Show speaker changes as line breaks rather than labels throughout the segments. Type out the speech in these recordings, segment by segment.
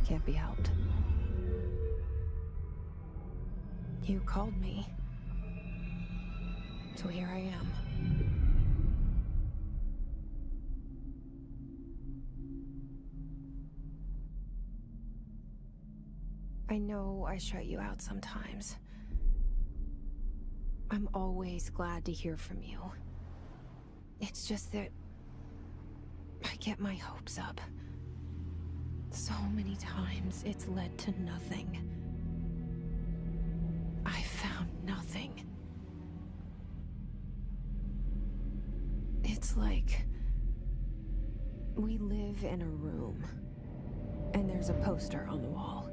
Can't be helped. You called me. So here I am. I know I shut you out sometimes. I'm always glad to hear from you. It's just that I get my hopes up. So many times it's led to nothing. I found nothing. It's like we live in a room, and there's a poster on the wall.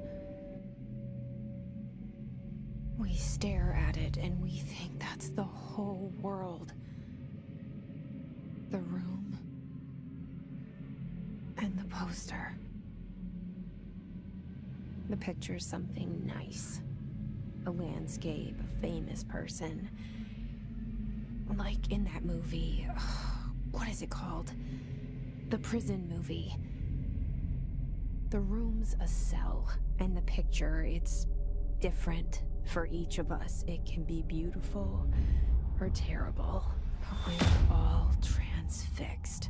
We stare at it and we think that's the whole world. The room and the poster. The picture's something nice. A landscape, a famous person. Like in that movie, what is it called? The prison movie. The room's a cell, and the picture, it's different for each of us. It can be beautiful or terrible, but we're all transfixed.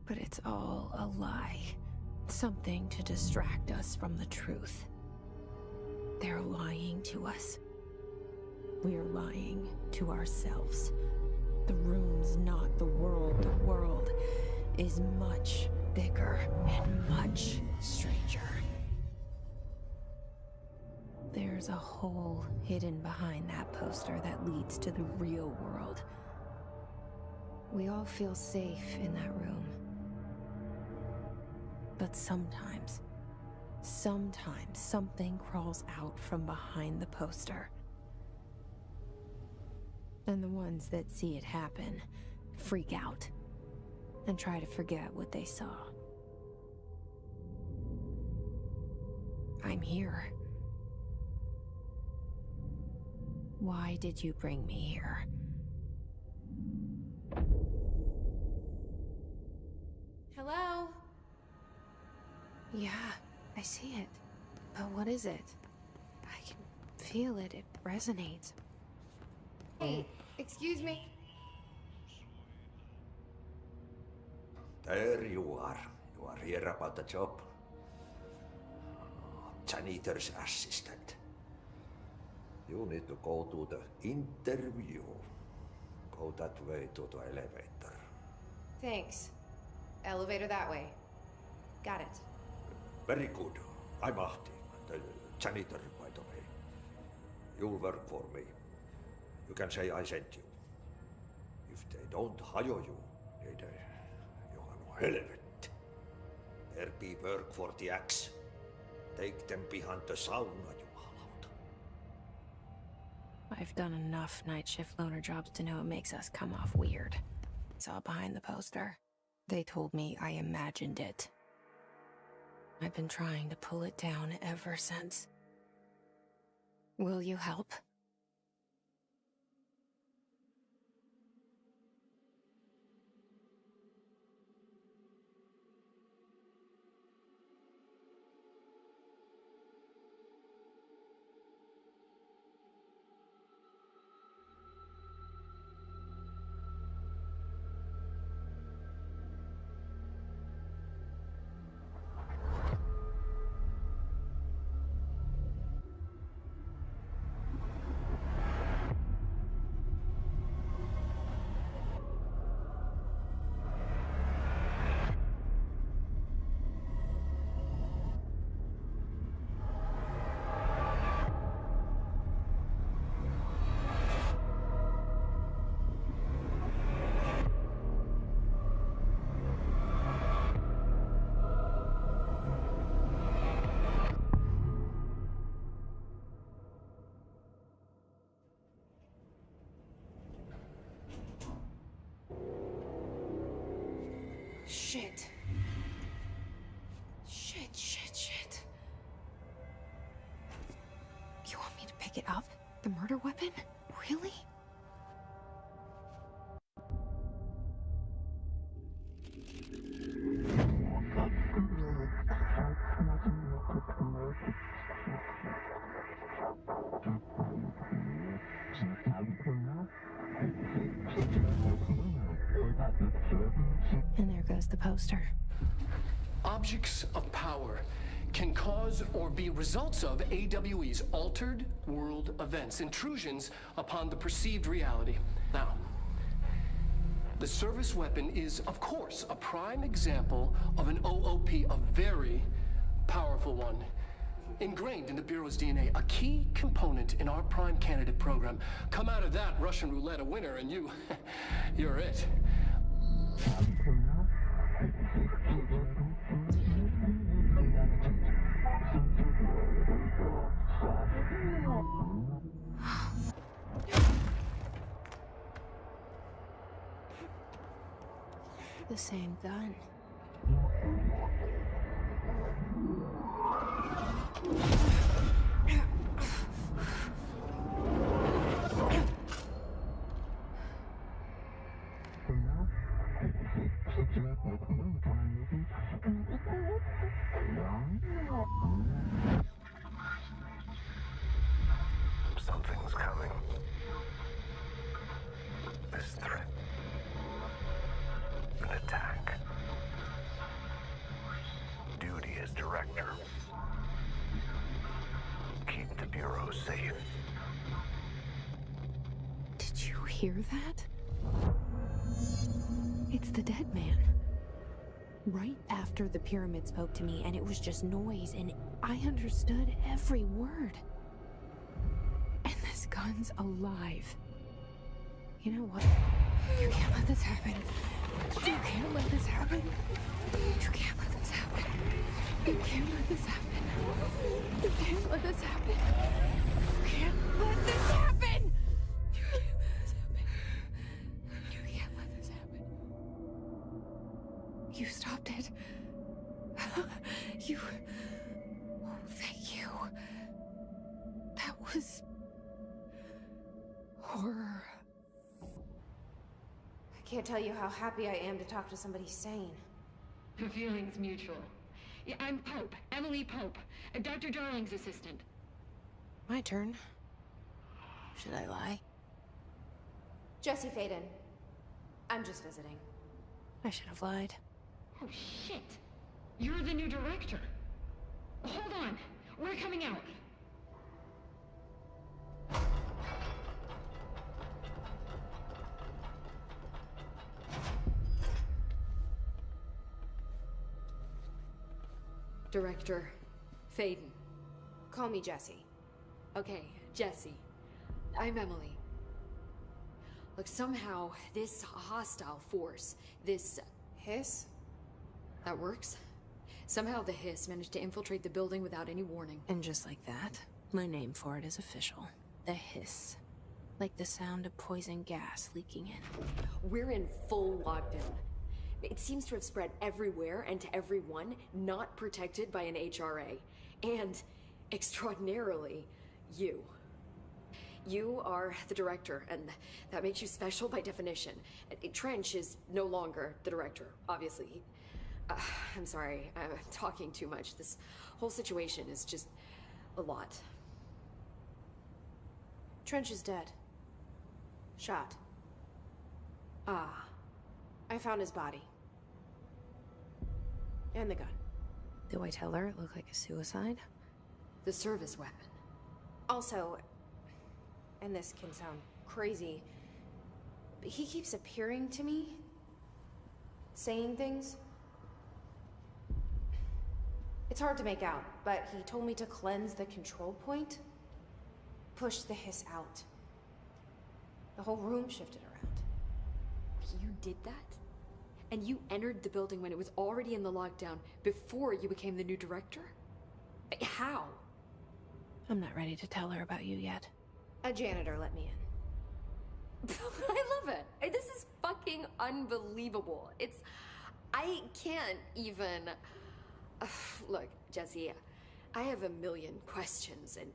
But it's all a lie. Something to distract us from the truth. They're lying to us. We're lying to ourselves. The room's not the world. The world is much bigger and much stranger. There's a hole hidden behind that poster that leads to the real world. We all feel safe in that room. But sometimes something crawls out from behind the poster. And the ones that see it happen freak out and try to forget what they saw. I'm here. Why did you bring me here?
Hello?
Yeah, I see it. But what is it? I can feel it. It resonates.
Hey, excuse me?
There you are. You are here about the job. Janitor's assistant. You need to go to the interview. Go that way to the elevator.
Thanks. Elevator that way. Got it.
Very good. I'm Ahti, the janitor, by the way. You'll work for me. You can say I sent you. If they don't hire you, niin johan on helvet. There be work for the axe. Take them behind the sauna, jumalauta.
I've done enough night shift loner jobs to know it makes us come off weird. Saw behind the poster. They told me I imagined it. I've been trying to pull it down ever since. Will you help? Shit. Shit. You want me to pick it up? The murder weapon? Really? poster.
Objects of power can cause or be results of AWE's altered world events, intrusions upon the perceived reality. Now, the service weapon is, of course, a prime example of an OOP, a very powerful one. Ingrained in the Bureau's DNA, a key component in our prime candidate program. Come out of that Russian roulette a winner and you're it.
The same gun.
Something's coming. This threat. An attack. Duty as director. Keep the Bureau safe.
Did you hear that? It's the dead man. Right after the pyramid spoke to me, and it was just noise, and I understood every word. And this gun's alive. You know what? You can't let this happen. You can't let this happen. You can't let this happen. You can't let this happen. You can't let this happen. You can't let this happen. You can't let this happen. You can't let this happen. You stopped it. You... Oh, thank you. That was... horror.
I can't tell you how happy I am to talk to somebody sane.
The feeling's mutual. Yeah, I'm Pope, Emily Pope, Dr. Darling's assistant.
My turn. Should I lie?
Jesse Faden. I'm just visiting.
I should have lied.
Oh, shit. You're the new director. Hold on. We're coming out.
Director Faden.
Call me Jesse.
Okay, Jesse. I'm Emily. Look, somehow this hostile force, this...
Hiss?
That works? Somehow the Hiss managed to infiltrate the building without any warning.
And just like that, my name for it is official. The Hiss. Like the sound of poison gas leaking in.
We're in full lockdown. It seems to have spread everywhere and to everyone not protected by an HRA. And, extraordinarily, you. You are the director, and that makes you special by definition. Trench is no longer the director, obviously. I'm sorry, I'm talking too much. This whole situation is just a lot.
Trench is dead. Shot.
Ah.
I found his body. And the gun.
Do I tell her it looked like a suicide?
The service weapon.
Also, and this can sound crazy, but he keeps appearing to me, saying things. It's hard to make out, but he told me to cleanse the control point, push the Hiss out. The whole room shifted around.
You did that? And you entered the building when it was already in the lockdown before you became the new director? How?
I'm not ready to tell her about you yet.
A janitor let me in.
I love it. This is fucking unbelievable. I can't even... Look, Jesse, I have a million questions, and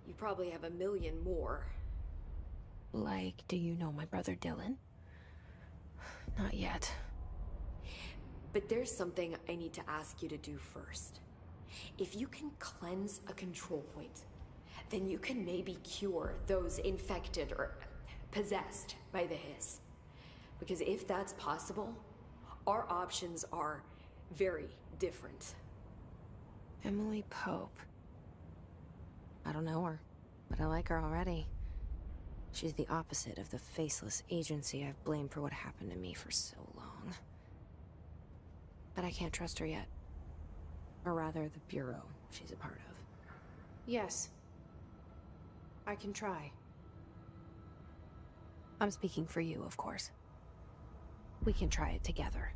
you probably have a million more.
Like, do you know my brother Dylan? Not yet.
But there's something I need to ask you to do first. If you can cleanse a control point, then you can maybe cure those infected or possessed by the Hiss. Because if that's possible, Our options are very different.
Emily Pope. I don't know her, but I like her already. She's the opposite of the faceless agency I've blamed for what happened to me for so long. But I can't trust her yet. Or rather, the Bureau she's a part of.
Yes. I can try.
I'm speaking for you, of course. We can try it together.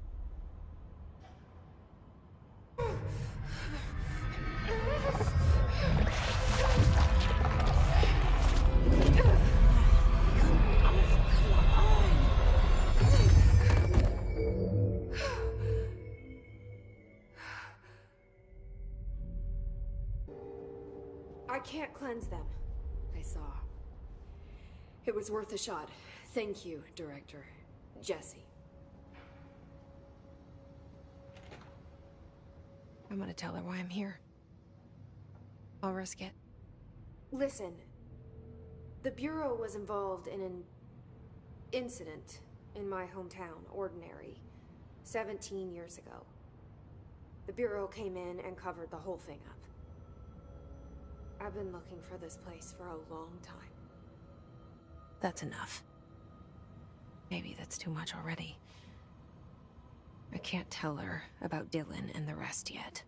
I can't cleanse them.
I saw. It was worth a shot. Thank you, Director. Jesse.
I'm gonna tell her why I'm here. I'll risk it.
Listen. The Bureau was involved in an incident in my hometown, Ordinary, 17 years ago. The Bureau came in and covered the whole thing up. I've been looking for this place for a long time.
That's enough. Maybe that's too much already. I can't tell her about Dylan and the rest yet.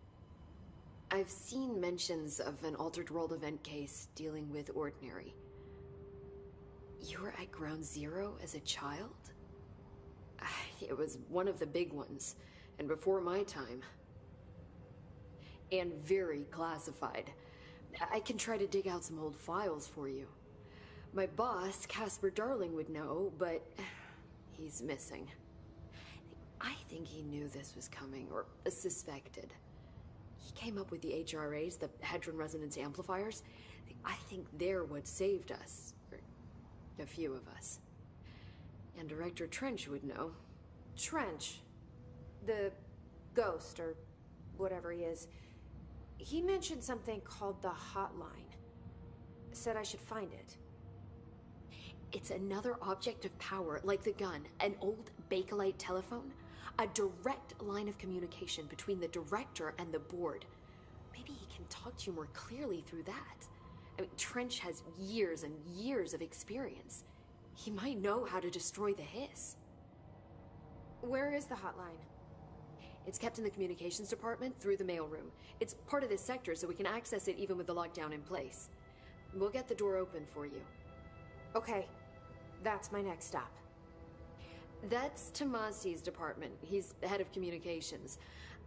I've seen mentions of an Altered World event case dealing with Ordinary. You were at Ground Zero as a child? It was one of the big ones, and before my time. And very classified. I can try to dig out some old files for you. My boss, Casper Darling, would know, but he's missing. I think he knew this was coming, or suspected. He came up with the HRAs, the Hadron Resonance Amplifiers. I think they're what saved us. Or a few of us. And Director Trench would know.
Trench. The ghost, or whatever he is. He mentioned something called the Hotline. Said I should find it.
It's another object of power, like the gun, an old Bakelite telephone. A direct line of communication between the director and the board. Maybe he can talk to you more clearly through that. I mean, Trench has years and years of experience. He might know how to destroy the Hiss.
Where is the hotline?
It's kept in the communications department through the mailroom. It's part of this sector, so we can access it even with the lockdown in place. We'll get the door open for you.
Okay, that's my next stop.
That's Tomasi's department. He's the head of communications.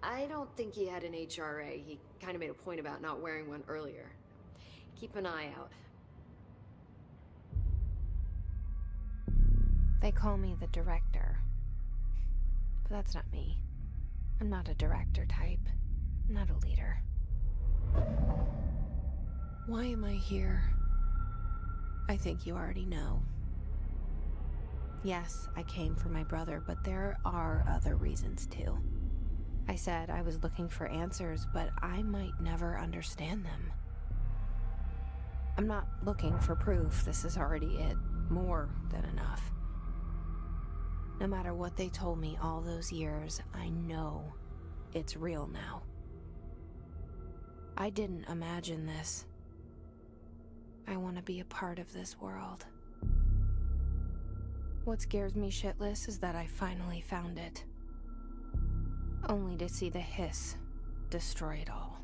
I don't think he had an HRA. He kind of made a point about not wearing one earlier. Keep an eye out.
They call me the director. But that's not me. I'm not a director type. I'm not a leader. Why am I here? I think you already know. Yes, I came for my brother, but there are other reasons too. I said I was looking for answers, but I might never understand them. I'm not looking for proof. This is already it. More than enough. No matter what they told me all those years, I know it's real now. I didn't imagine this. I want to be a part of this world. What scares me shitless is that I finally found it. Only to see the Hiss destroy it all.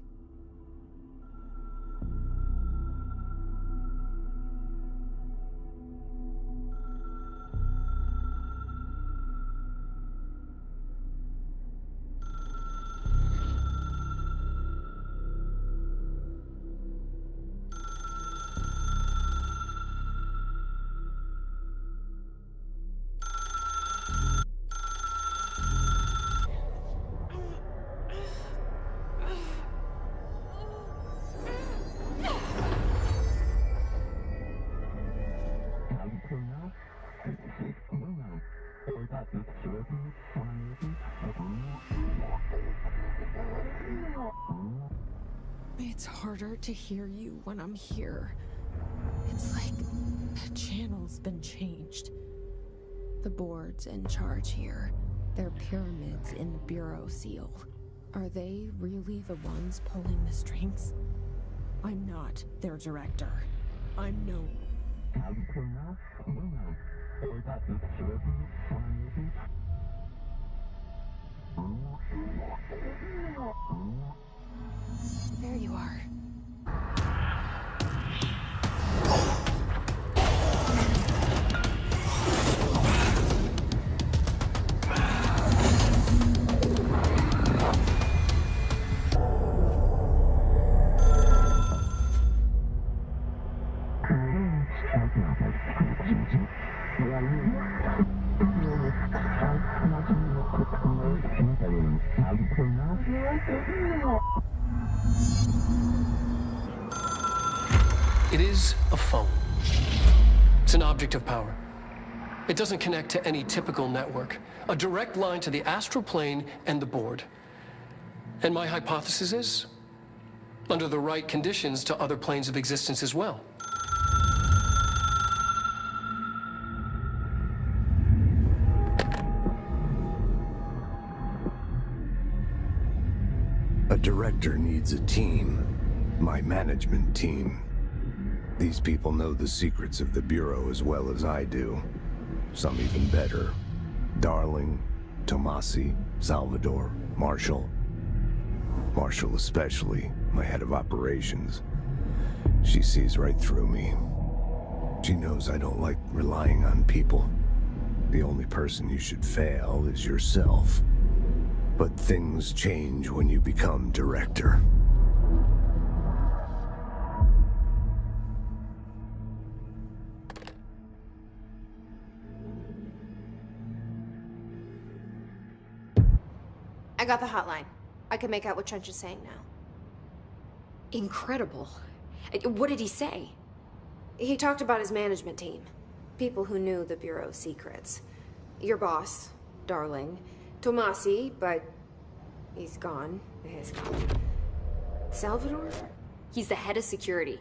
It's harder to hear you when I'm here. It's like the channel's been changed. The board's in charge here. They're pyramids in the Bureau seal. Are they really the ones pulling the strings? I'm not their director. I'm no... There you are.
It is a phone. It's an object of power. It doesn't connect to any typical network. A direct line to the astral plane and the board. And my hypothesis is, under the right conditions, to other planes of existence as well.
A director needs a team. My management team. These people know the secrets of the Bureau as well as I do. Some even better. Darling, Tomasi, Salvador, Marshall. Marshall especially, my head of operations. She sees right through me. She knows I don't like relying on people. The only person you should fail is yourself. But things change when you become director.
I got the hotline. I can make out what Trench is saying now.
Incredible. What did he say?
He talked about his management team. People who knew the Bureau's secrets. Your boss, Darling. Tomasi, but he's gone. He's gone. Salvador?
He's the head of security.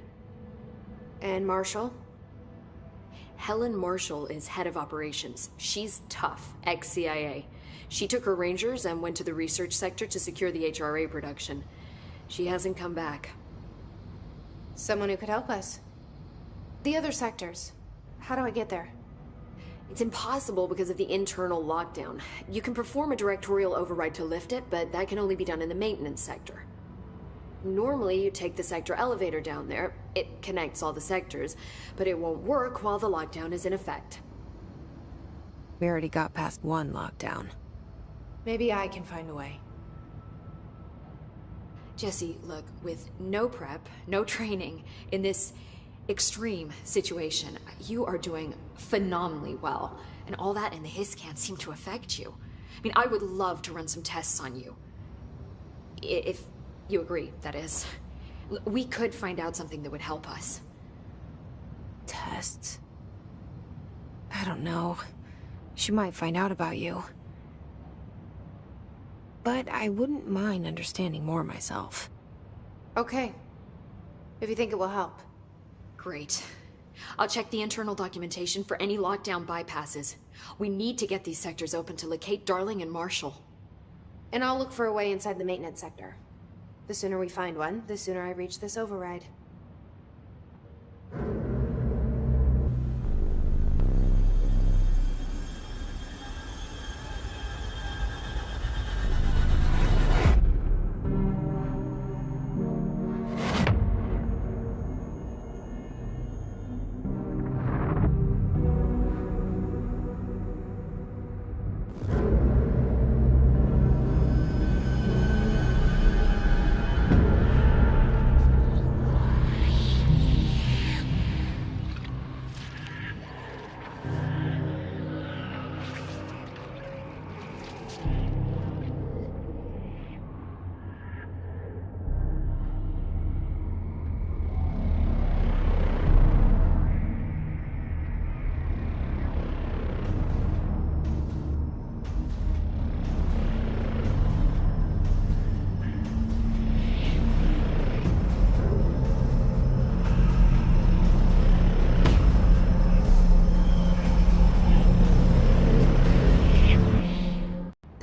And Marshall?
Helen Marshall is head of operations. She's tough, ex-CIA. She took her Rangers and went to the research sector to secure the HRA production. She hasn't come back.
Someone who could help us. The other sectors. How do I get there?
It's impossible because of the internal lockdown. You can perform a directorial override to lift it, but that can only be done in the maintenance sector. Normally, you take the sector elevator down there. It connects all the sectors, but it won't work while the lockdown is in effect.
We already got past one lockdown.
Maybe I can find a way.
Jesse, look, with no prep, no training, in this extreme situation, you are doing phenomenally well. And all that in the hiss can't seem to affect you. I mean, I would love to run some tests on you. If you agree, that is. We could find out something that would help us.
Tests? I don't know. She might find out about you. But I wouldn't mind understanding more myself.
Okay. If you think it will help.
Great. I'll check the internal documentation for any lockdown bypasses. We need to get these sectors open to locate Darling and Marshall.
And I'll look for a way inside the maintenance sector. The sooner we find one, the sooner I reach this override.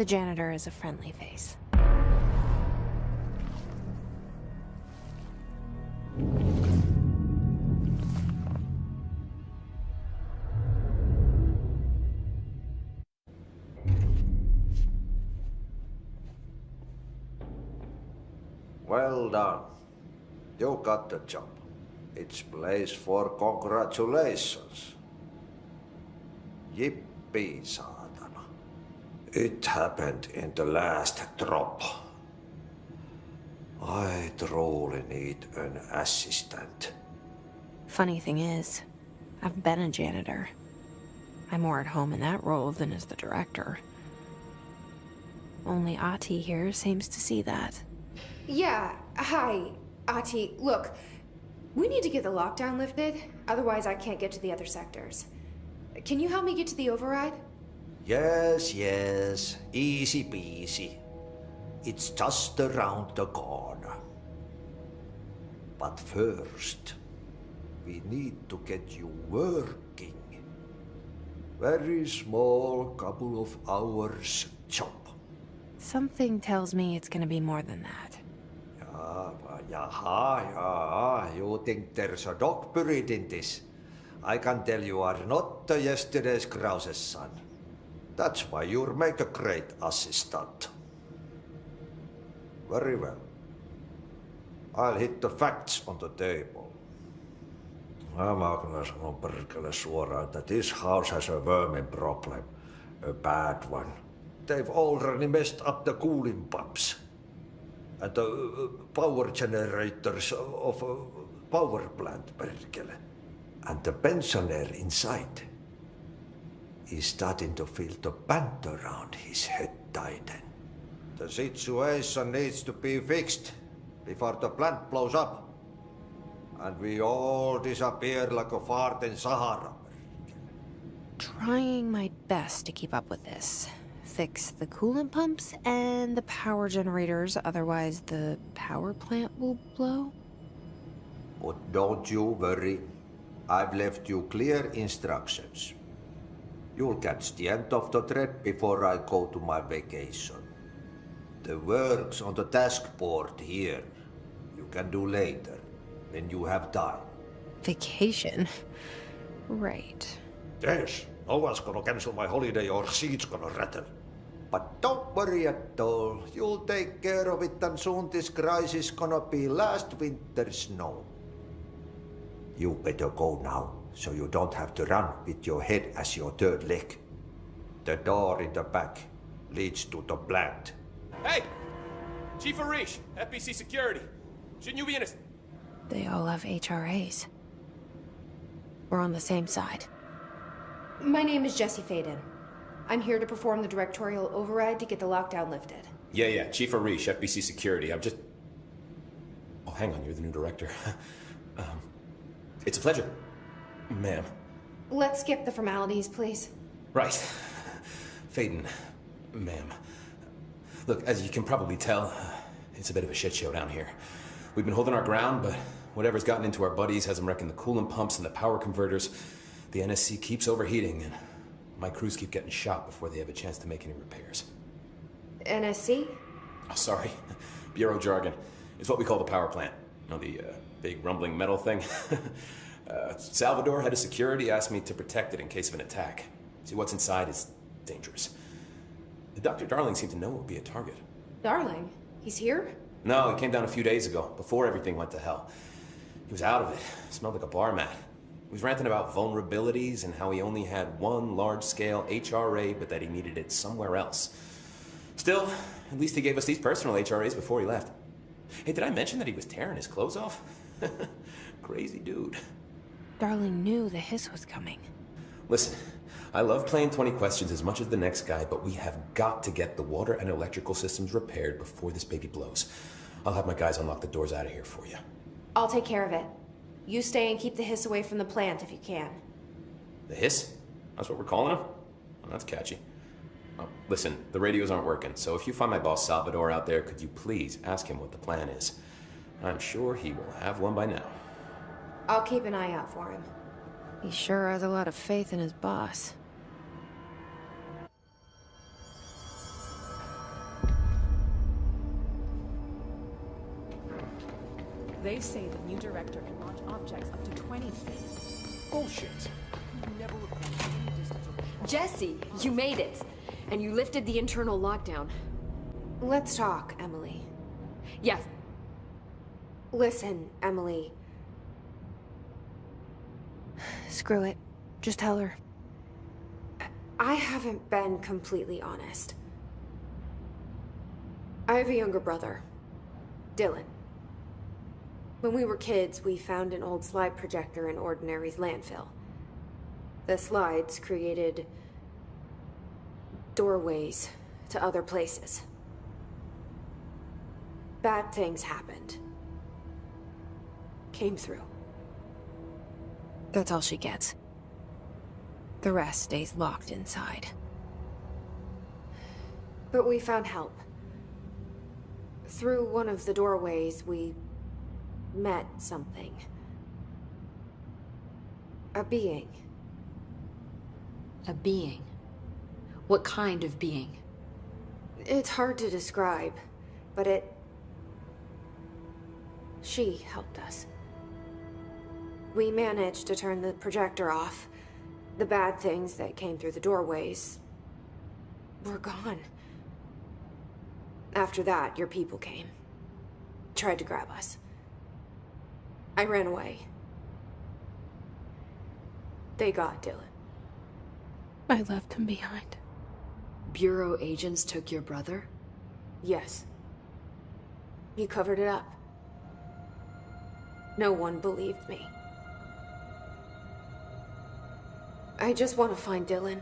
The janitor is a friendly face.
Well done. You got the job. It's place for congratulations. Yippee, saatana. It happened in the last drop. I truly need an assistant.
Funny thing is, I've been a janitor. I'm more at home in that role than as the director. Only Ahti here seems to see that.
Yeah, hi, Ahti. Look, we need to get the lockdown lifted, otherwise I can't get to the other sectors. Can you help me get to the override?
Yes, yes. Easy peasy. It's just around the corner. But first, we need to get you working. Very small, couple of hours job.
Something tells me it's gonna be more than that.
Yaha, you think there's a dog buried in this? I can tell you are not yesterday's Krause's son. That's why you'll make a great assistant. Very well. I'll hit the facts on the table. Mä kyllä sanon perkele suoraan, that this house has a vermin problem. A bad one. They've already messed up the cooling pumps. And the power generators of a power plant, perkele. And the pensioner inside is starting to feel the band around his head tighten. The situation needs to be fixed before the plant blows up. And we all disappear like a fart in Sahara.
Trying my best to keep up with this. Fix the coolant pumps and the power generators, otherwise the power plant will blow?
But don't you worry. I've left you clear instructions. You'll catch the end of the thread before I go to my vacation. The work's on the task board here. You can do later, when you have time.
Vacation? Right.
Yes, no one's gonna cancel my holiday or seat's gonna rattle. But don't worry at all. You'll take care of it and soon this crisis gonna be last winter's snow. You better go now, so you don't have to run with your head as your third leg. The door in the back leads to the plant.
Hey! Chief Arish, FBC Security. Shouldn't you be in a...
They all have HRAs. We're on the same side.
My name is Jesse Faden. I'm here to perform the directorial override to get the lockdown lifted.
Yeah, Chief Arish, FBC Security. I'm just... Oh, hang on, you're the new director. It's a pleasure, ma'am.
Let's skip the formalities, please.
Right. Faden, ma'am. Look, as you can probably tell, it's a bit of a shit show down here. We've been holding our ground, but whatever's gotten into our buddies has them wrecking the coolant pumps and the power converters. The NSC keeps overheating, and my crews keep getting shot before they have a chance to make any repairs.
NSC?
Oh, sorry. Bureau jargon. It's what we call the power plant. You know, the big rumbling metal thing? Salvador, head of security, asked me to protect it in case of an attack. See, what's inside is dangerous. Dr. Darling seemed to know it would be a target.
Darling? He's here?
No, he came down a few days ago, before everything went to hell. He was out of it. Smelled like a bar mat. He was ranting about vulnerabilities and how he only had one large-scale HRA, but that he needed it somewhere else. Still, at least he gave us these personal HRAs before he left. Hey, did I mention that he was tearing his clothes off? Crazy dude.
Darling knew the hiss was coming.
Listen, I love playing 20 questions as much as the next guy, but we have got to get the water and electrical systems repaired before this baby blows. I'll have my guys unlock the doors out of here for you.
I'll take care of it. You stay and keep the hiss away from the plant if you can.
The hiss? That's what we're calling him? Oh, that's catchy. Oh, listen, the radios aren't working, so if you find my boss Salvador out there, could you please ask him what the plan is? I'm sure he will have one by now.
I'll keep an eye out for him.
He sure has a lot of faith in his boss.
They say the new director can launch objects up to 20 feet.
Bullshit.
Never reported any distance over.
Jesse, you made it! And you lifted the internal lockdown.
Let's talk, Emily.
Yes.
Listen, Emily. Screw it. Just tell her. I haven't been completely honest. I have a younger brother, Dylan. When we were kids, we found an old slide projector in Ordinary's landfill. The slides created doorways to other places. Bad things happened. Came through. That's all she gets. The rest stays locked inside. But we found help. Through one of the doorways, we met something. A being.
A being? What kind of being?
It's hard to describe, but she helped us. We managed to turn the projector off. The bad things that came through the doorways were gone. After that, your people came. Tried to grab us. I ran away. They got Dylan. I left him behind.
Bureau agents took your brother?
Yes. You covered it up. No one believed me. I just want to find Dylan.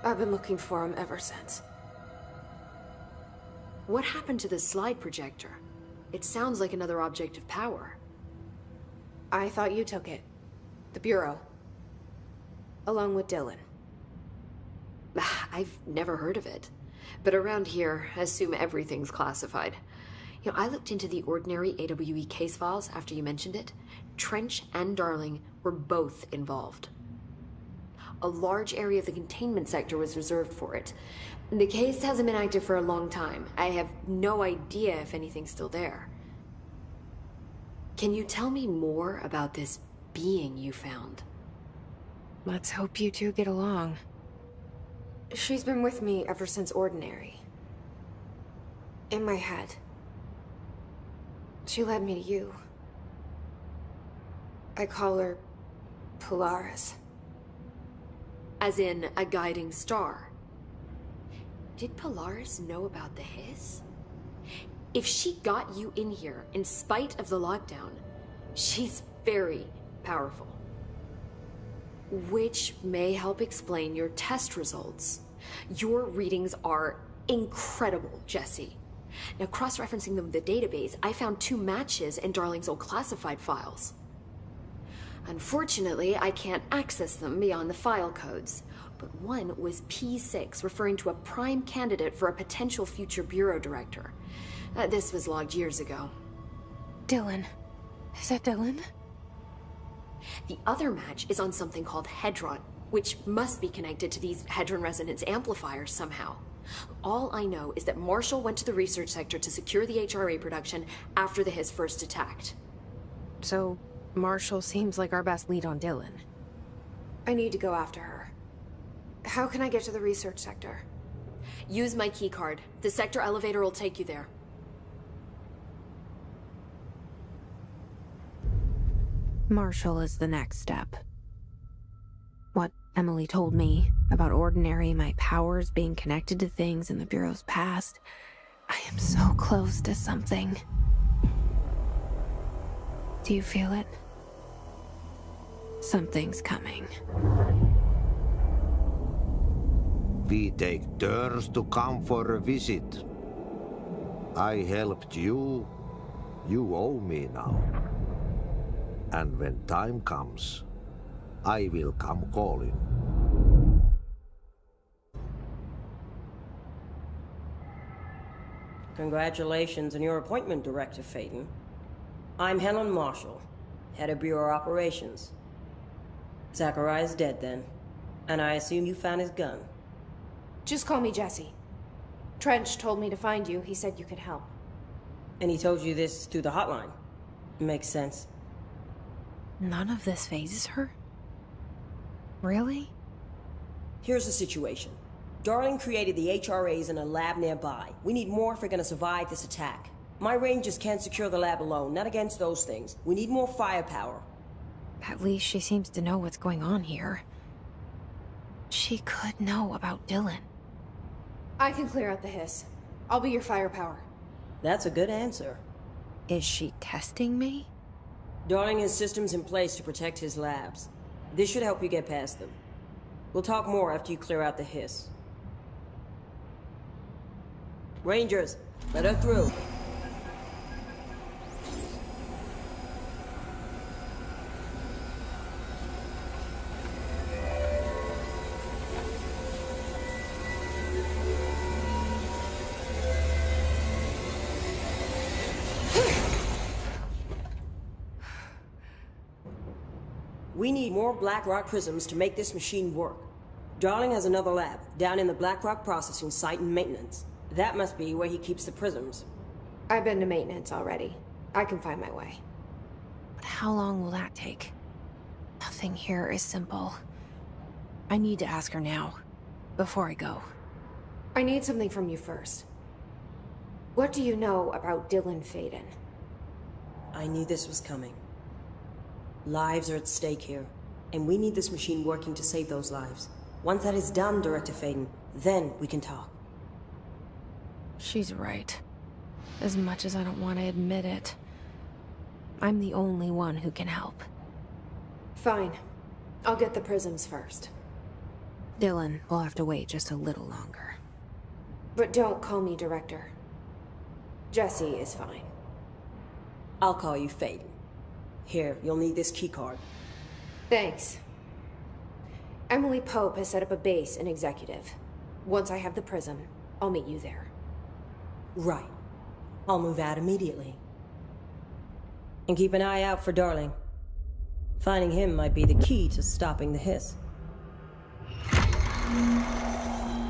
I've been looking for him ever since.
What happened to the slide projector? It sounds like another object of power.
I thought you took it. The Bureau. Along with Dylan.
I've never heard of it. But around here, I assume everything's classified. You know, I looked into the Ordinary AWE case files after you mentioned it. Trench and Darling were both involved. A large area of the containment sector was reserved for it. The case hasn't been active for a long time. I have no idea if anything's still there. Can you tell me more about this being you found?
Let's hope you two get along. She's been with me ever since Ordinary. In my head. She led me to you. I call her Polaris.
As in, a guiding star. Did Polaris know about the hiss? If she got you in here in spite of the lockdown, she's very powerful. Which may help explain your test results. Your readings are incredible, Jesse. Now, cross-referencing them with the database, I found 2 matches in Darling's old classified files. Unfortunately, I can't access them beyond the file codes, but one was P6, referring to a prime candidate for a potential future Bureau director. This was logged years ago.
Dylan. Is that Dylan?
The other match is on something called Hedron, which must be connected to these Hedron resonance amplifiers somehow. All I know is that Marshall went to the research sector to secure the HRA production after the Hiss first attacked.
So, Marshall seems like our best lead on Dylan. I need to go after her. How can I get to the research sector?
Use my keycard. The sector elevator will take you there.
Marshall is the next step. What Emily told me about Ordinary, my powers being connected to things in the Bureau's past. I am so close to something. Do you feel it? Something's coming.
We take turns to come for a visit. I helped you. You owe me now. And when time comes, I will come calling.
Congratulations on your appointment, Director Phaeton. I'm Helen Marshall, head of Bureau Operations. Zachariah's dead then, and I assume you found his gun.
Just call me Jesse. Trench told me to find you. He said you could help.
And he told you this through the hotline? Makes sense.
None of this phases her? Really?
Here's the situation. Darling created the HRAs in a lab nearby. We need more if we're gonna survive this attack. My rangers can't secure the lab alone, not against those things. We need more firepower.
At least she seems to know what's going on here. She could know about Dylan.
I can clear out the hiss. I'll be your firepower.
That's a good answer.
Is she testing me?
Darling has systems in place to protect his labs. This should help you get past them. We'll talk more after you clear out the hiss. Rangers, let her through. We need more Blackrock prisms to make this machine work. Darling has another lab, down in the Blackrock processing site in maintenance. That must be where he keeps the prisms.
I've been to maintenance already. I can find my way.
But how long will that take? Nothing here is simple. I need to ask her now, before I go.
I need something from you first. What do you know about Dylan Faden?
I knew this was coming. Lives are at stake here, and we need this machine working to save those lives. Once that is done, Director Faden, then we can talk.
She's right. As much as I don't want to admit it, I'm the only one who can help.
Fine. I'll get the prisms first.
Dylan will have to wait just a little longer.
But don't call me Director. Jesse is fine.
I'll call you Faden. Here, you'll need this keycard.
Thanks. Emily Pope has set up a base in Executive. Once I have the prism, I'll meet you there.
Right. I'll move out immediately. And keep an eye out for Darling. Finding him might be the key to stopping the hiss.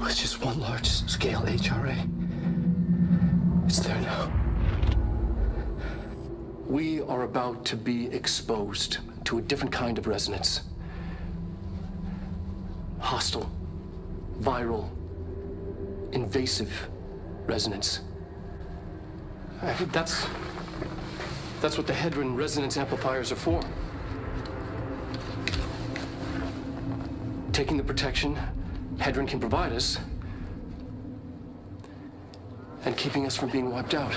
It's just one large-scale HRA. It's there now. We are about to be exposed to a different kind of resonance. Hostile, viral, invasive resonance. That's what the Hedron resonance amplifiers are for. Taking the protection Hedron can provide us, and keeping us from being wiped out.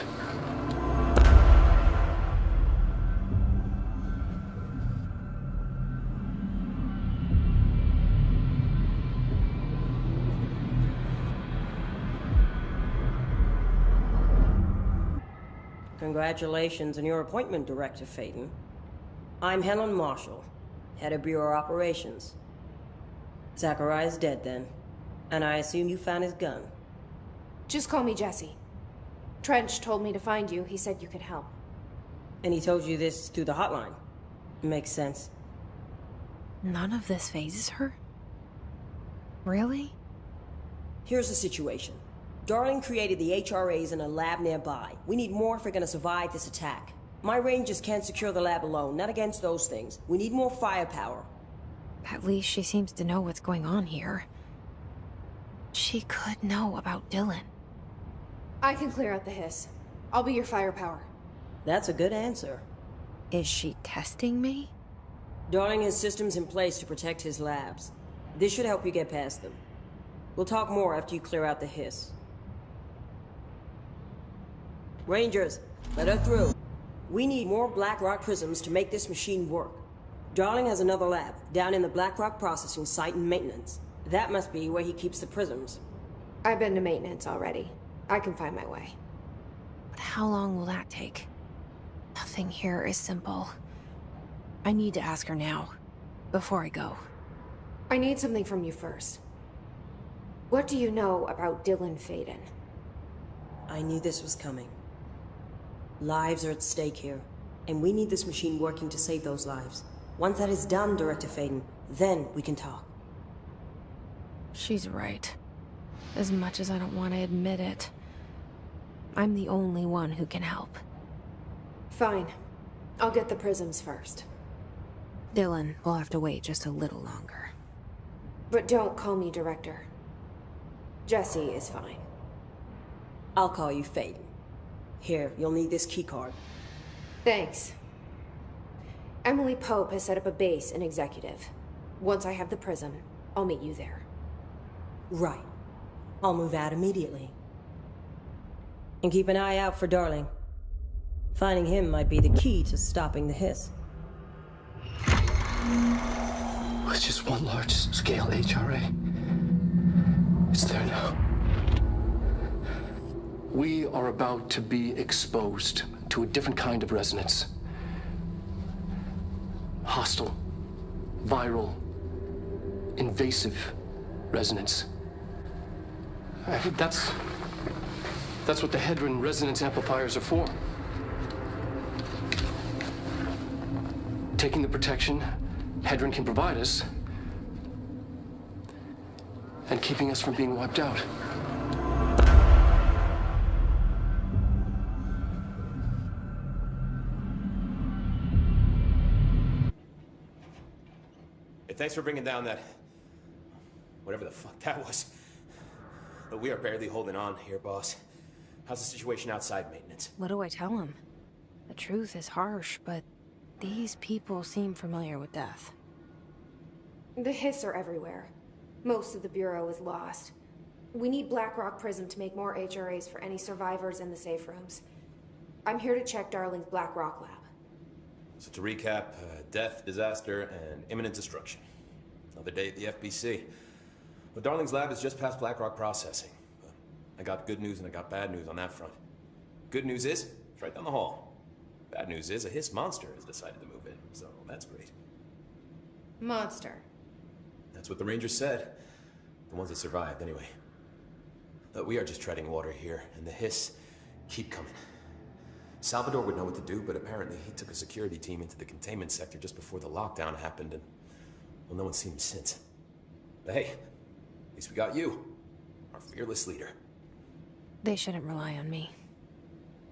Congratulations on your appointment, Director Faden. I'm Helen Marshall, head of Bureau Operations. Zachariah's dead then, and I assume you found his gun.
Just call me Jesse. Trench told me to find you. He said you could help.
And he told you this through the hotline. Makes sense.
None of this phases her? Really?
Here's the situation. Darling created the HRAs in a lab nearby. We need more if we're gonna survive this attack. My rangers can't secure the lab alone, not against those things. We need more firepower.
At least she seems to know what's going on here. She could know about Dylan.
I can clear out the hiss. I'll be your firepower.
That's a good answer.
Is she testing me?
Darling has systems in place to protect his labs. This should help you get past them. We'll talk more after you clear out the hiss. Rangers, let her through. We need more Blackrock prisms to make this machine work. Darling has another lab, down in the Blackrock processing site in maintenance. That must be where he keeps the prisms.
I've been to maintenance already. I can find my way.
But how long will that take? Nothing here is simple. I need to ask her now, before I go.
I need something from you first. What do you know about Dylan Faden?
I knew this was coming. Lives are at stake here, and we need this machine working to save those lives. Once that is done, Director Faden, then we can talk.
She's right. As much as I don't want to admit it, I'm the only one who can help.
Fine. I'll get the prisms first.
Dylan will have to wait just a little longer.
But don't call me Director. Jesse is fine.
I'll call you Faden. Here, you'll need this keycard.
Thanks. Emily Pope has set up a base in Executive. Once I have the prism, I'll meet you there.
Right. I'll move out immediately. And keep an eye out for Darling. Finding him might be the key to stopping the hiss.
With just one large-scale HRA. It's there now. We are about to be exposed to a different kind of resonance. Hostile, viral, invasive resonance. That's what the Hedron resonance amplifiers are for. Taking the protection Hedron can provide us, and keeping us from being wiped out.
Hey, thanks for bringing down that... whatever the fuck that was. But we are barely holding on here, boss. How's the situation outside maintenance?
What do I tell him? The truth is harsh, but these people seem familiar with death.
The Hiss are everywhere. Most of the Bureau is lost. We need Blackrock Prism to make more HRAs for any survivors in the safe rooms. I'm here to check Darling's Blackrock lab.
So to recap, death, disaster, and imminent destruction. Another day at the FBC. But Darling's lab is just past Blackrock processing. I got good news and I got bad news on that front. Good news is, it's right down the hall. Bad news is, a Hiss monster has decided to move in, so that's great.
Monster.
That's what the Rangers said. The ones that survived, anyway. But we are just treading water here, and the Hiss keep coming. Salvador would know what to do, but apparently he took a security team into the containment sector just before the lockdown happened, and, well, no one's seen him since. But hey, at least we got you, our fearless leader.
They shouldn't rely on me.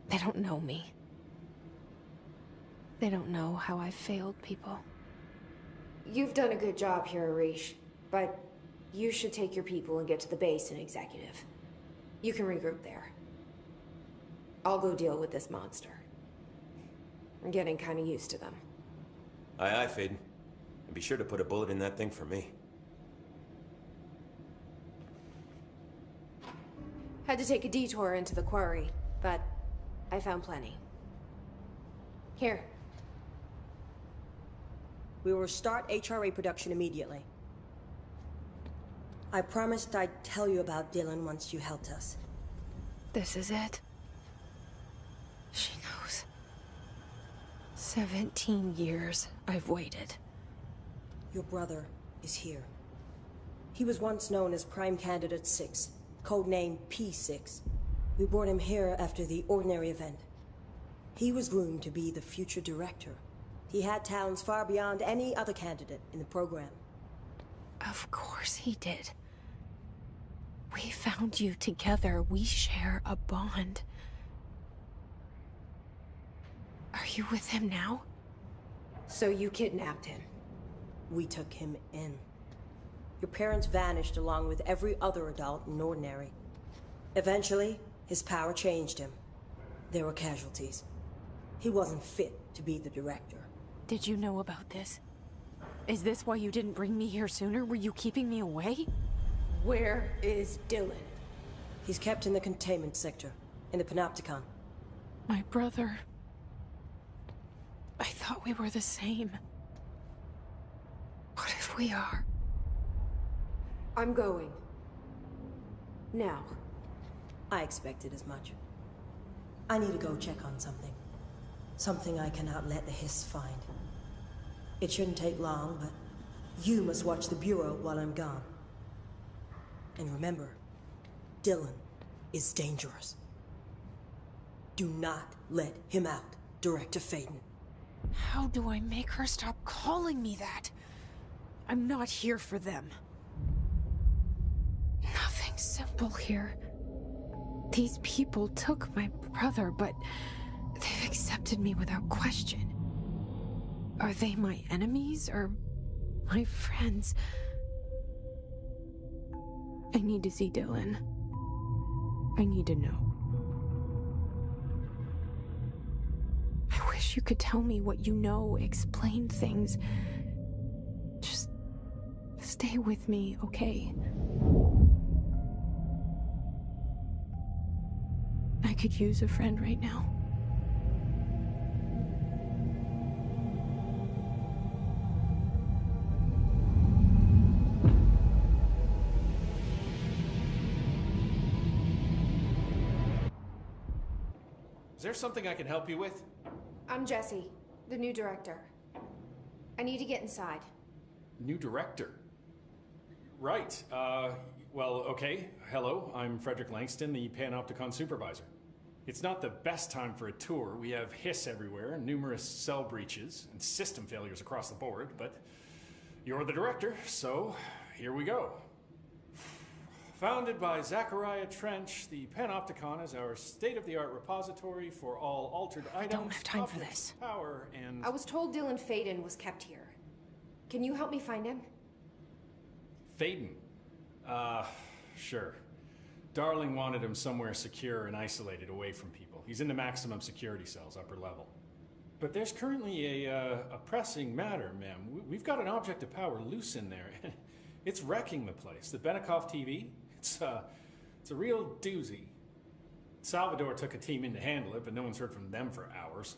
They don't know me. They don't know how I've failed people.
You've done a good job here, Arish, but you should take your people and get to the base in Executive. You can regroup there. I'll go deal with this monster. I'm getting kind of used to them.
Aye, aye, Faden. And be sure to put a bullet in that thing for me.
Had to take a detour into the quarry, but I found plenty. Here.
We will start HRA production immediately. I promised I'd tell you about Dylan once you helped us.
This is it. She knows. 17 years I've waited.
Your brother is here. He was once known as Prime Candidate 6, codenamed P6. We brought him here after the Ordinary event. He was groomed to be the future director. He had talents far beyond any other candidate in the program.
Of course he did. We found you together. We share a bond. Are you with him now?
So you kidnapped him?
We took him in. Your parents vanished along with every other adult in Ordinary. Eventually, his power changed him. There were casualties. He wasn't fit to be the director.
Did you know about this? Is this why you didn't bring me here sooner? Were you keeping me away?
Where is Dylan?
He's kept in the containment sector, in the Panopticon.
My brother... I thought we were the same. What if we are?
I'm going. Now.
I expected as much. I need to go check on something. Something I cannot let the Hiss find. It shouldn't take long, but you must watch the Bureau while I'm gone. And remember, Dylan is dangerous. Do not let him out, Director Faden.
How do I make her stop calling me that? I'm not here for them. Nothing simple here. These people took my brother, but they've accepted me without question. Are they my enemies or my friends? I need to see Dylan. I need to know. I wish you could tell me what you know, explain things. Just stay with me, okay? I could use a friend right now.
Is there something I can help you with?
I'm Jesse, the new director. I need to get inside.
New director? Right. Well, okay. Hello, I'm Frederick Langston, the Panopticon supervisor. It's not the best time for a tour. We have hiss everywhere, numerous cell breaches, and system failures across the board, but you're the director, so here we go. Founded by Zachariah Trench, the Panopticon is our state-of-the-art repository for all altered items.
Don't have time for this.
Power and...
I was told Dylan Faden was kept here. Can you help me find him?
Faden? Sure. Darling wanted him somewhere secure and isolated away from people. He's in the maximum security cells, upper level. But there's currently a pressing matter, ma'am. We've got an object of power loose in there. It's wrecking the place. The Benikoff TV? It's a real doozy. Salvador took a team in to handle it, but no one's heard from them for hours.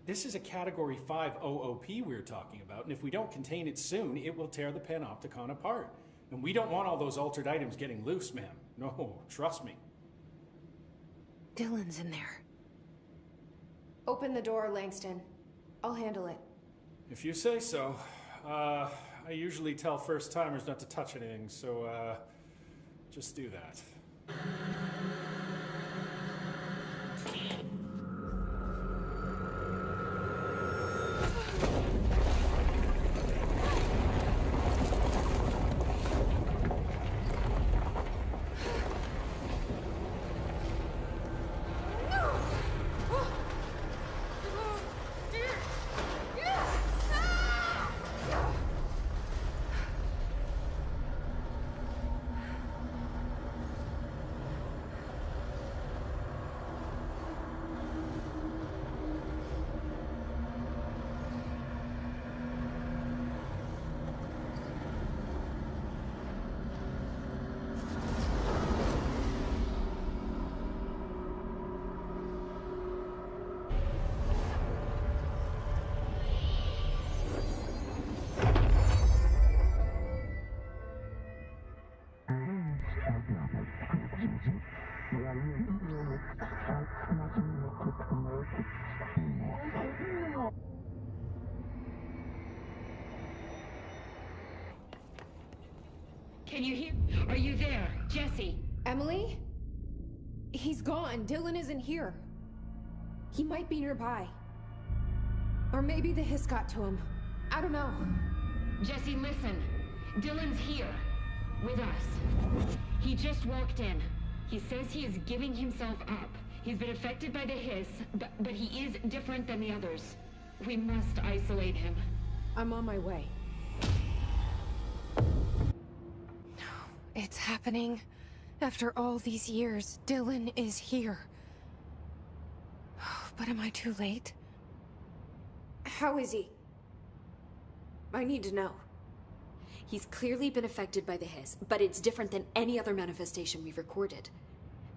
This is a Category 5 OOP we're talking about, and if we don't contain it soon, it will tear the Panopticon apart. And we don't want all those altered items getting loose, ma'am. No, trust me.
Dylan's in there.
Open the door, Langston. I'll handle it.
If you say so. I usually tell first-timers not to touch anything, so, just do that.
Can you hear? Are you there, Jesse?
Emily? He's gone. Dylan isn't here. He might be nearby. Or maybe the hiss got to him. I don't know.
Jesse, listen. Dylan's here. With us. He just walked in. He says he is giving himself up. He's been affected by the hiss, but he is different than the others. We must isolate him.
I'm on my way.
It's happening. After all these years, Dylan is here. But am I too late?
How is he? I need to know.
He's clearly been affected by the hiss, but it's different than any other manifestation we've recorded.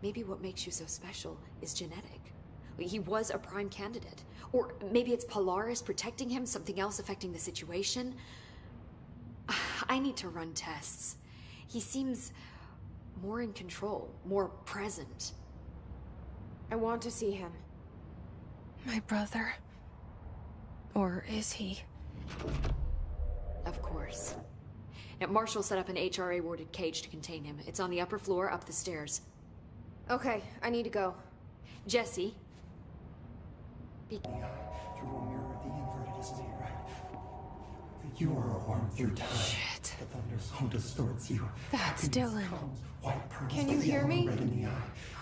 Maybe what makes you so special is genetic. He was a prime candidate. Or maybe it's Polaris protecting him, something else affecting the situation. I need to run tests. He seems more in control, more present.
I want to see him.
My brother? Or is he?
Of course. Now, Marshall set up an HRA-warded cage to contain him. It's on the upper floor, up the stairs.
Okay, I need to go.
Jesse.
Through a mirror, the inverted is right. You are a worm through time.
Shit.
The thunderstorm distorts you.
That's Dylan.
Can you hear me?
Oh,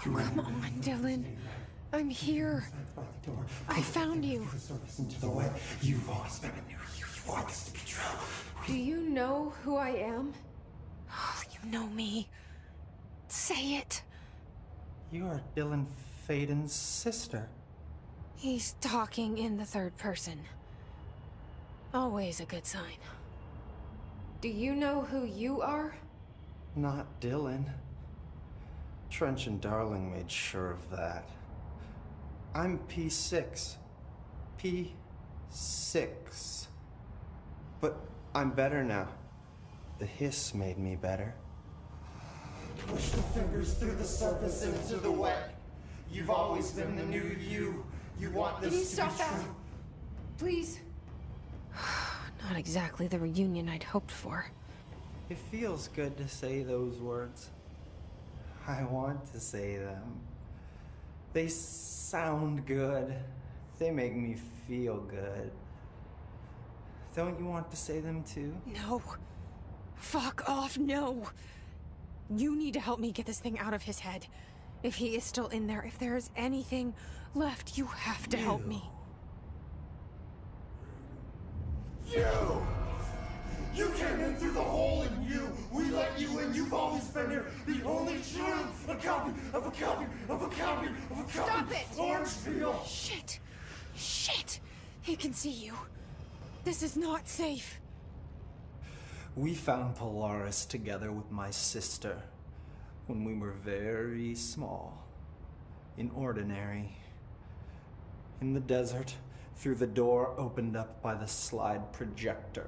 come on, Dylan.
I'm here.
By the door.
I found you.
The surface into the way. You've always been a new you. You want this to be true.
Do you know who I am?
You know me. Say it.
You are Dylan Faden's sister.
He's talking in the third person. Always a good sign.
Do you know who you are?
Not Dylan. Trench and Darling made sure of that. I'm P6. P6. But I'm better now. The hiss made me better. Push the fingers through the surface into the wet. You've always been the new you. You want this
Can you
to
stop
be
that?
true.
Please.
Not exactly the reunion I'd hoped for.
It feels good to say those words. I want to say them. They sound good. They make me feel good. Don't you want to say them too?
No. Fuck off, no. You need to help me get this thing out of his head. If he is still in there, if there is anything left, you have to help me.
You! You came in through the hole in you! We let you in! You've always been here! The only truth! A copy of a copy of a copy of a copy!
Stop it!
Orange peel!
Shit! Shit! He can see you. This is not safe.
We found Polaris together with my sister when we were very small. In Ordinary. In the desert, through the door opened up by the slide projector.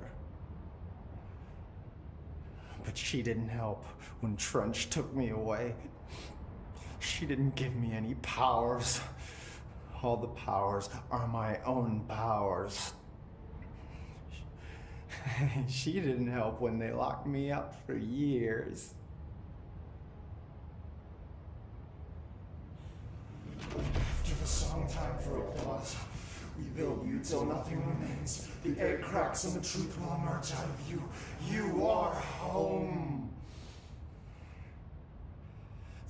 But she didn't help when Trench took me away. She didn't give me any powers. All the powers are my own powers. She didn't help when they locked me up for years. After the song time for applause, we build you till nothing remains. The egg cracks and the truth will emerge out of you. You are home.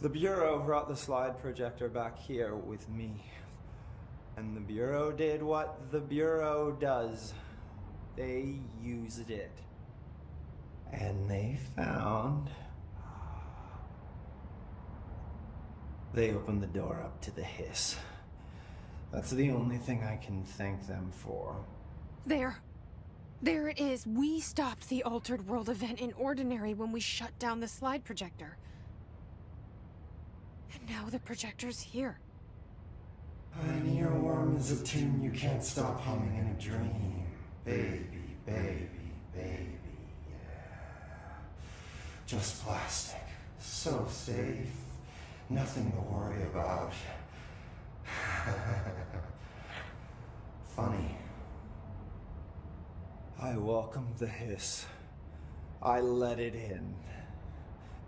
The Bureau brought the slide projector back here with me. And the Bureau did what the Bureau does. They used it. And they found... They opened the door up to the hiss. That's the only thing I can thank them for.
There. There it is. We stopped the Altered World event in Ordinary when we shut down the slide projector. And now the projector's here.
An earworm is a tune you can't stop humming in a dream. Baby, baby, baby, yeah. Just plastic. So safe. Nothing to worry about. Funny. I welcomed the hiss. I let it in.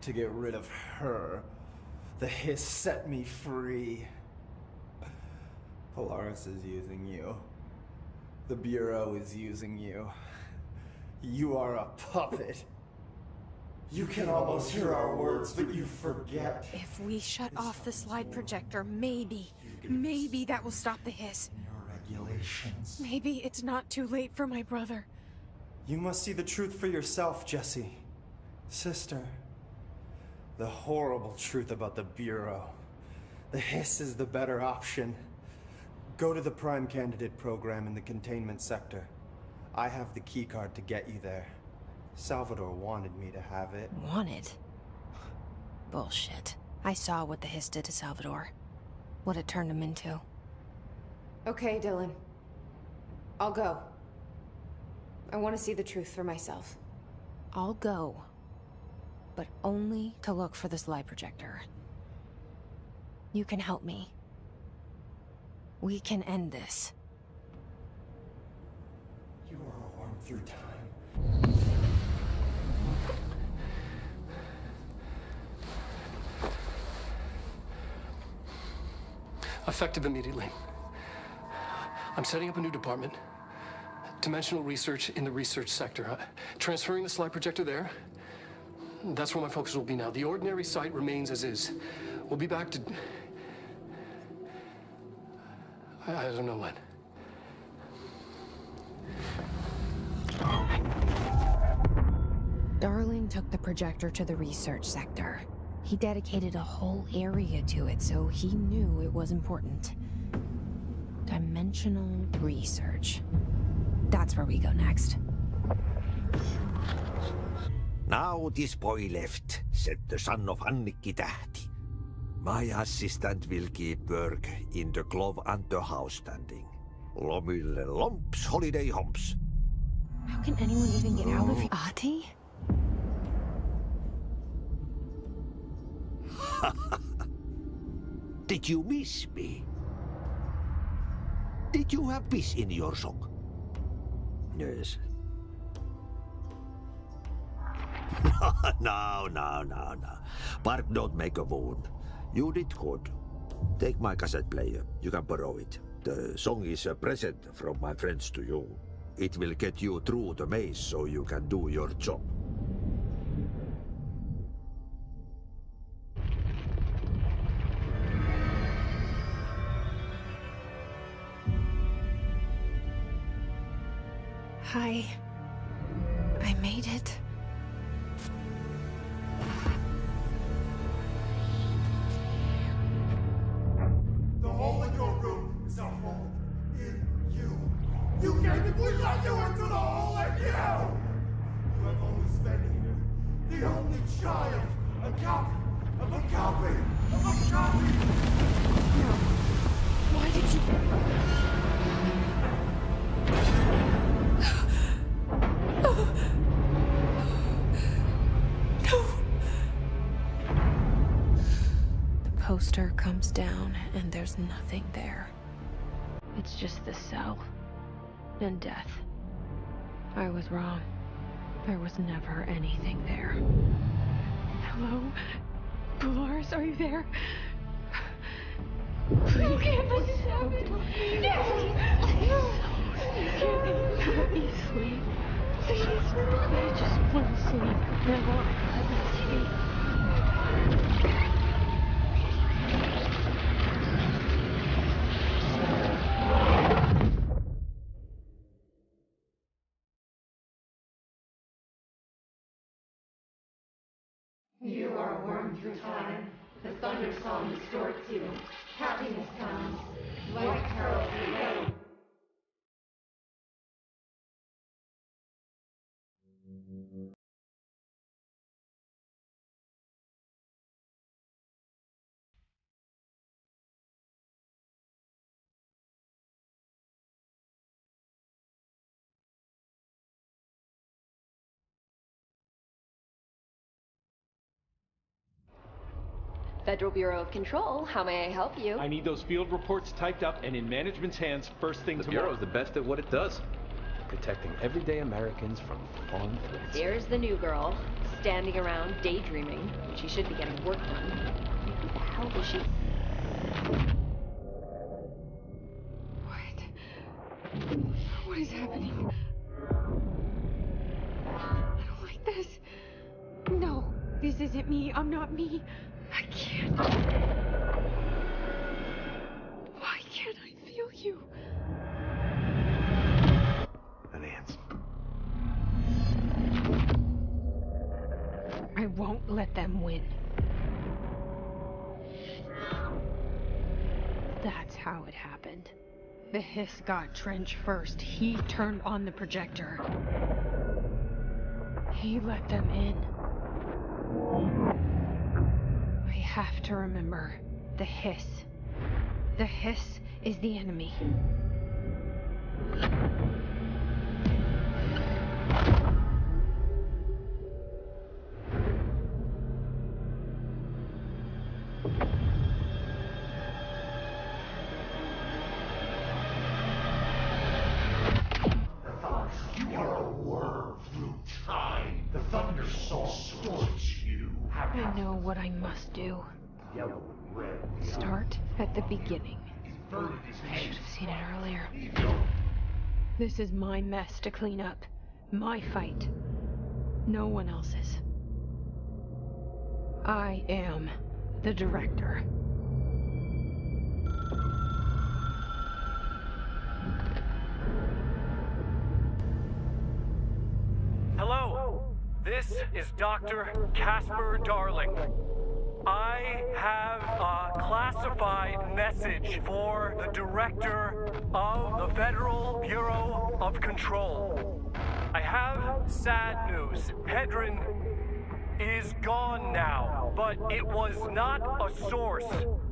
To get rid of her. The hiss set me free. Polaris is using you. The Bureau is using you. You are a puppet. You can almost hear our words, but you forget.
If we shut off the slide projector, maybe that will stop the hiss.
Your regulations.
Maybe it's not too late for my brother.
You must see the truth for yourself, Jesse. Sister. The horrible truth about the Bureau. The hiss is the better option. Go to the Prime Candidate program in the containment sector. I have the keycard to get you there. Salvador wanted me to have it.
Wanted? Bullshit. I saw what the hiss did to Salvador. What it turned him into.
Okay, Dylan. I'll go. I want to see the truth for myself.
I'll go. But only to look for the slide projector. You can help me. We can end this.
You are a worm through time.
Effective immediately. I'm setting up a new department. Dimensional research in the research sector. Transferring the slide projector there. That's where my focus will be now. The Ordinary site remains as is. We'll be back to... I don't know when.
Darling took the projector to the research sector. He dedicated a whole area to it, so he knew it was important. Dimensional research. That's where we go next.
Now this boy left, said the son of Annikki Tähti. My assistant will keep work in the glove and the house standing. Lomille lomps, holiday humps.
How can anyone even get out of here? Ahti?
Did you miss me? Did you have peace in your song? Yes. No. Bark don't make a wound. You did good. Take my cassette player. You can borrow it. The song is a present from my friends to you. It will get you through the maze so you can do your job.
Hi. I made it.
The hole in your room is a hole in you. You came and we let you into the hole in you! You have always been here. The only child. A copy of a copy of a copy!
No. Why did you... Poster comes down and there's nothing there. It's just the cell and death. I was wrong. There was never anything there. Hello? Dolores, are you there? Please. You can't let this happen. No. Let me sleep. Please. I just want to sleep. Now, let me sleep.
You are a worm through time. The thunder song distorts you. Happiness comes. White pearls we go.
Federal Bureau of Control, how may I help you?
I need those field reports typed up and in management's hands first thing tomorrow.
The Bureau's the best at what it does. Protecting everyday Americans from foreign threats.
There's the new girl, standing around daydreaming, when she should be getting work done. Who the hell is she?
What is happening? I don't like this. No, this isn't me. I'm not me. I can't. Why can't I feel you?
An answer.
I won't let them win. That's how it happened. The Hiss got Trench first. He turned on the projector. He let them in. I have to remember the Hiss. The Hiss is the enemy.
You are a worm through time. The thunder soul distorts you.
I know what I must do. Start at the beginning. I should have seen it earlier. This is my mess to clean up. My fight. No one else's. I am the director.
This is Dr. Casper Darling. I have a classified message for the director of the Federal Bureau of Control. I have sad news. Hedron is gone now, but it was not a source.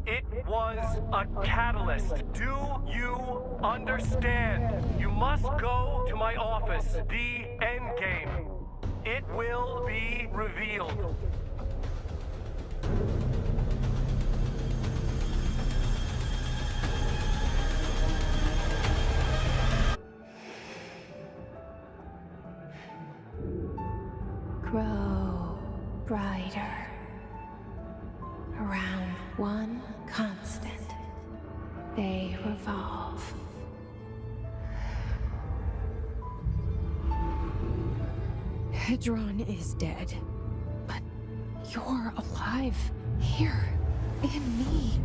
It was a catalyst. Do you understand? You must go to my office, the Endgame. It will be revealed.
Grow brighter around one constant. They revolve. Hedron is dead, but you're alive here in me.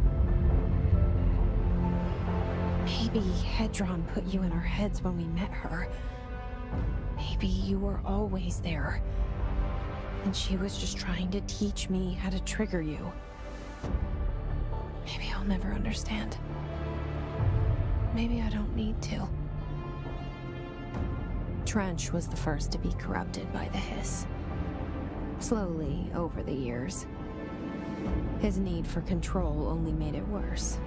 Maybe Hedron put you in our heads when we met her. Maybe you were always there, and she was just trying to teach me how to trigger you. Maybe I'll never understand. Maybe I don't need to. Trench was the first to be corrupted by the Hiss. Slowly, over the years. His need for control only made it worse.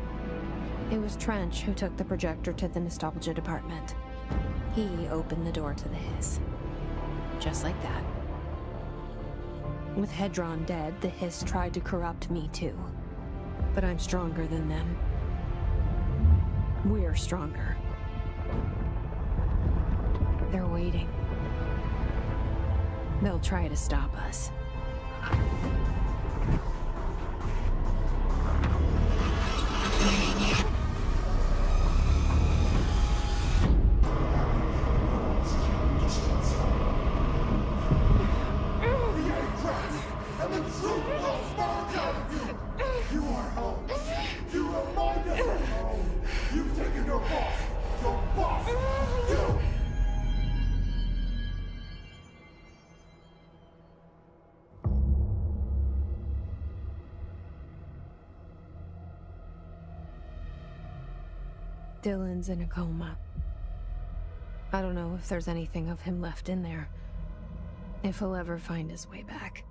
It was Trench who took the projector to the nostalgia department. He opened the door to the Hiss. Just like that. With Hedron dead, the Hiss tried to corrupt me too. But I'm stronger than them. We're stronger. They're waiting. They'll try to stop us. Dylan's in a coma. I don't know if there's anything of him left in there. If he'll ever find his way back.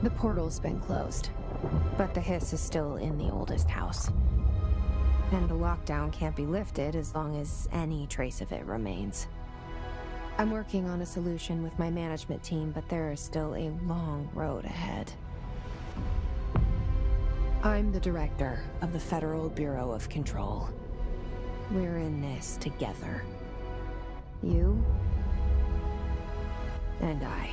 The portal's been closed, but the Hiss is still in the oldest house. And the lockdown can't be lifted as long as any trace of it remains. I'm working on a solution with my management team, but there is still a long road ahead. I'm the director of the Federal Bureau of Control. We're in this together. You and I.